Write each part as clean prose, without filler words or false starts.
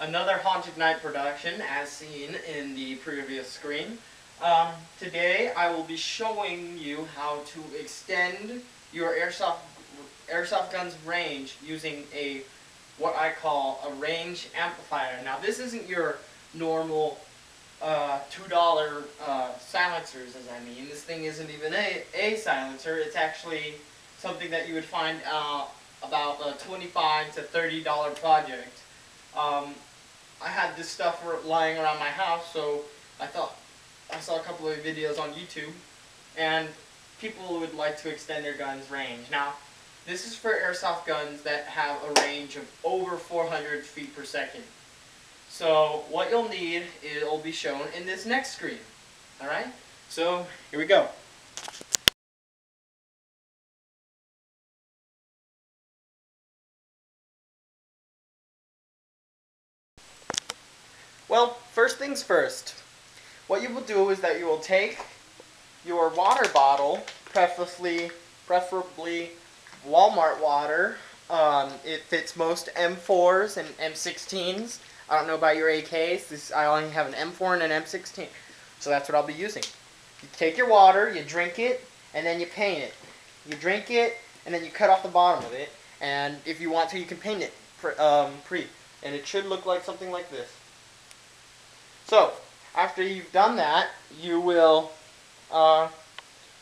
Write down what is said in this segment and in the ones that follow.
Another Haunted Night production as seen in the previous screen. Today I will be showing you how to extend your airsoft gun's range using what I call a range amplifier. Now this isn't your normal $2 silencers, as I mean. This thing isn't even a silencer. It's actually something that you would find about a $25 to $30 project. I had this stuff lying around my house, so I saw a couple of videos on YouTube, and people would like to extend their guns' range. Now, this is for airsoft guns that have a range of over 400 feet per second. So what you'll need, it'll be shown in this next screen. Alright? So, here we go. Well, first things first. What you will do is that you will take your water bottle, preferably Walmart water. It fits most M4s and M16s. I don't know about your AKs. I only have an M4 and an M16. So that's what I'll be using. You take your water, you drink it, and then you paint it. You drink it, and then you cut off the bottom of it. And if you want to, you can paint it and it should look like something like this. So, after you've done that, you will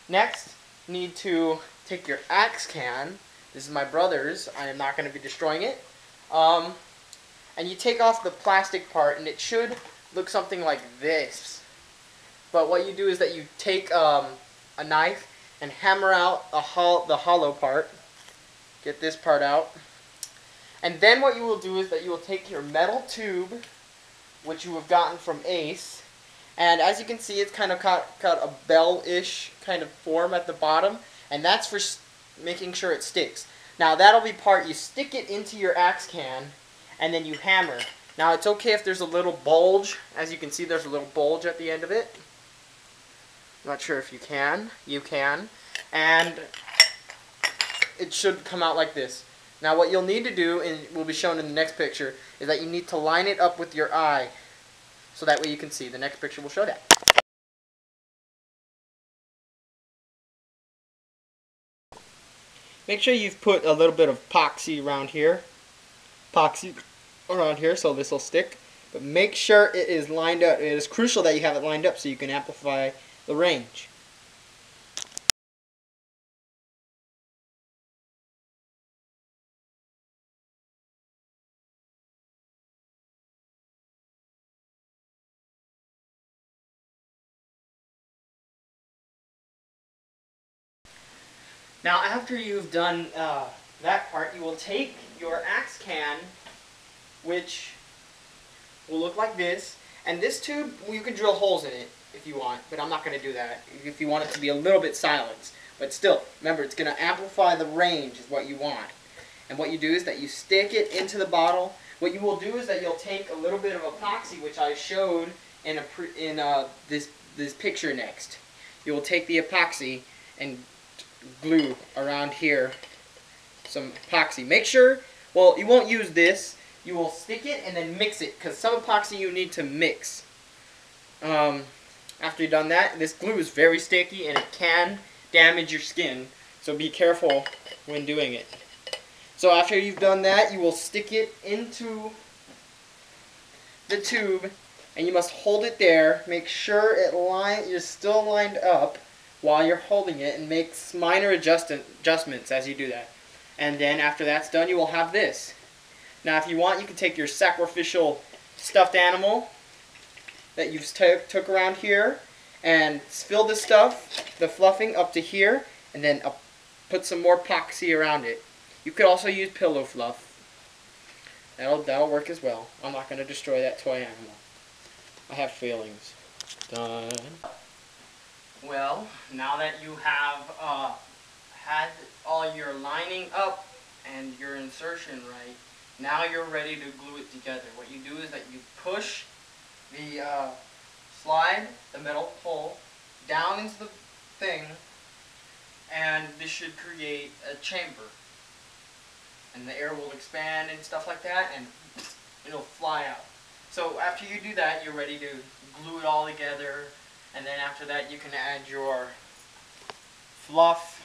next need to take your axe can. This is my brother's. I am not going to be destroying it. And you take off the plastic part, and it should look something like this. But what you do is that you take a knife and hammer out the hollow part. Get this part out. And then what you will do is that you will take your metal tube, which you have gotten from Ace, and as you can see, it's kind of got a bell-ish kind of form at the bottom, and that's for making sure it sticks. Now that'll be part, you stick it into your axe can, and then you hammer. Now it's okay if there's a little bulge. As you can see, there's a little bulge at the end of it. Not sure if you can. You can. And it should come out like this. Now what you'll need to do, and will be shown in the next picture, is that you need to line it up with your eye. So that way you can see. The next picture will show that. Make sure you've put a little bit of epoxy around here. So this will stick. But make sure it is lined up. It is crucial that you have it lined up so you can amplify the range. Now after you've done that part, you will take your axe can, which will look like this, and this tube, you can drill holes in it if you want, but I'm not going to do that if you want it to be a little bit silenced. But still, remember, it's going to amplify the range is what you want. And what you do is that you stick it into the bottle. What you will do is that you'll take a little bit of epoxy, which I showed in this picture next. You will take the epoxy and glue around here some epoxy. Make sure, well, you won't use this. You will stick it and then mix it, because some epoxy you need to mix. After you've done that, this glue is very sticky and it can damage your skin, so be careful when doing it. So after you've done that, you will stick it into the tube, and you must hold it there. Make sure you're still lined up while you're holding it, and make minor adjustments as you do that. And then after that's done, you will have this. Now if you want, you can take your sacrificial stuffed animal that you've took around here and fill the fluffing up to here, and then put some more epoxy around it. You could also use pillow fluff. That'll work as well. I'm not going to destroy that toy animal. I have feelings. Done. Well, now that you have had all your lining up and your insertion right, now you're ready to glue it together. What you do is that you push the slide the metal pole down into the thing, and this should create a chamber. And the air will expand and stuff like that, and it'll fly out. So after you do that, you're ready to glue it all together, and then after that you can add your fluff,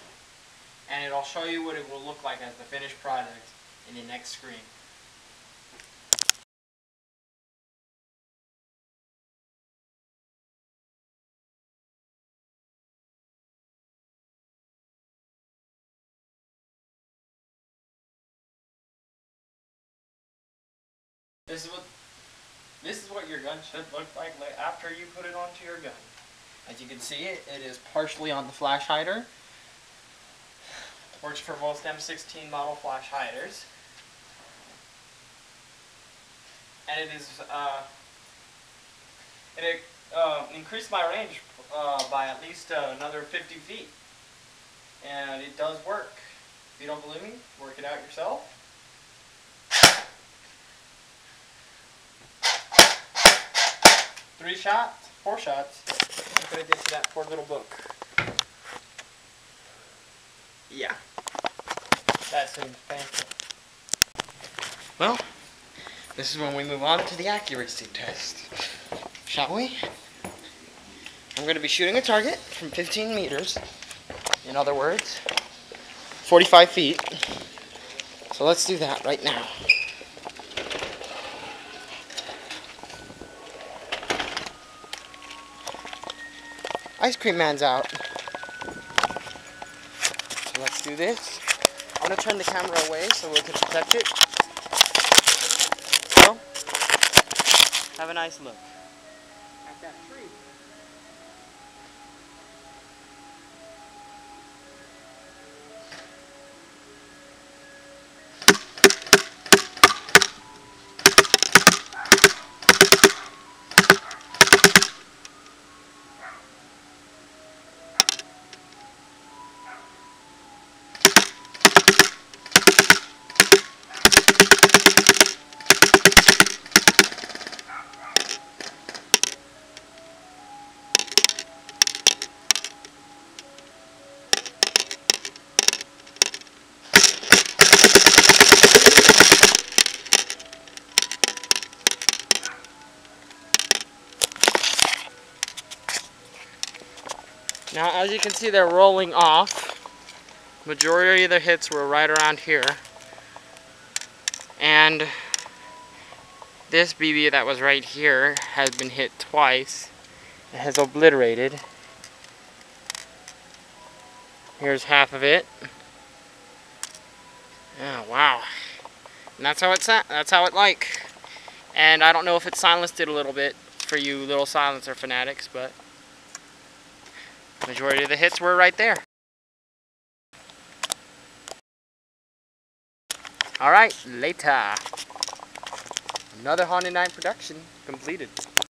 and it'll show you what it will look like as the finished product in the next screen. This is what your gun should look like after you put it onto your gun. As you can see, it is partially on the flash hider. Works for most M16 model flash hiders. And it increased my range by at least another 50 feet. And it does work. If you don't believe me, work it out yourself. Four shots. I'm going to get to that poor little book. Yeah. That seems painful. Well, this is when we move on to the accuracy test. Shall we? I'm going to be shooting a target from 15 meters. In other words, 45 feet. So let's do that right now. Ice cream man's out. So let's do this. I'm going to turn the camera away so we can protect it. So, have a nice look at that tree. Now, as you can see, they're rolling off. Majority of the hits were right around here. And this BB that was right here has been hit twice. It has obliterated. Here's half of it. Oh, wow. And that's how it like. And I don't know if it silenced it a little bit for you little silencer fanatics, but majority of the hits were right there. Alright, later. Another Haunted Night production completed.